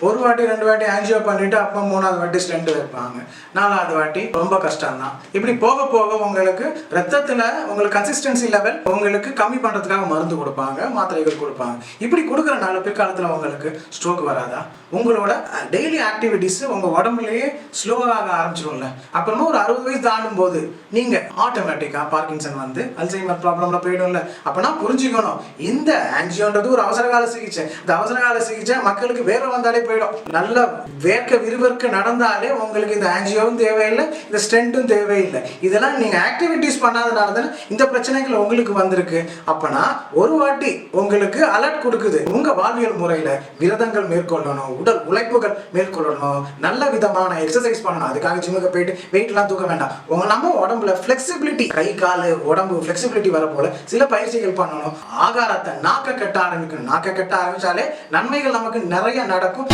ஒரு வாட்டி 2 வாட்டி ஆன்ஜியோ பண்ணிட்டு அப்போ 3வது வாட்டி ஸ்டென்ட் வைப்பாங்க, 4வது வாட்டி ரொம்ப கஷ்டம் தான். இப்படி போக போக உங்களுக்கு ரத்தத்தில் உங்களுக்கு கன்சிஸ்டன்சி லெவல் உங்களுக்கு கம்மி பண்ணுறதுக்காக மருந்து கொடுப்பாங்க, மாத்திரைகள் கொடுப்பாங்க. இப்படி கொடுக்குறனால பிற்காலத்தில் உங்களுக்கு ஸ்ட்ரோக் வராதா? உங்களோட டெய்லி ஆக்டிவிட்டிஸ் உங்கள் உடம்புலேயே ஸ்லோவாக ஆரம்பிச்சிடும்ல. அப்புறமா ஒரு 60 வயசு தாண்டும் போது நீங்கள் ஆட்டோமேட்டிக்காக பார்க்கின்சன் வந்து அல்சைமர் ப்ராப்ளம்ல போயிடும்ல. அப்போனா புரிஞ்சுக்கணும், இந்த ஆன்ஜியோன்றது ஒரு அவசரகால சிகிச்சை. இந்த அவசரகால சிகிச்சை மக்களுக்கு வேற வந்தாலே போயிடும். நல்ல வேர்க்க விறுவிறுக்க நடந்தாலே உங்களுக்கு இந்த ஆன்ஜியோவும் தேவையில்லை, இந்த ஸ்டென்ட்டும் தேவையில்லை. இதெல்லாம் நீங்கள் ஆக்டிவிட்டிஸ் பண்ணாதனால தானே இந்த பிரச்சனைகள் உங்களுக்கு வந்திருக்கு. அப்போனா ஒரு வாட்டி உங்களுக்கு அலர்ட் கொடுக்குது, உங்கள் வாழ்வியல் முறையில் விரதங்கள் மேற்கொள்ளணும், உடல் உழைப்புகள் மேற்கொள்ளணும், நல்ல விதமான எக்ஸசைஸ் பண்ணணும். அதுக்காக ஜிம்முக்கு போயிட்டு வெயிட்லாம் தூக்க வேண்டாம். நம்ம உடம்புல ஃபிளெக்சிபிலிட்டி, கை கால் உடம்பு ஃபிளெக்சிபிலிட்டி வர போல சில பயிற்சிகள் பண்ணணும். ஆகாரத்தை நாக்க கட்ட ஆரம்பிக்கணும். நாக்க கட்ட ஆரம்பிச்சாலே நன்மைகள் நமக்கு நிறைய நடக்கும்.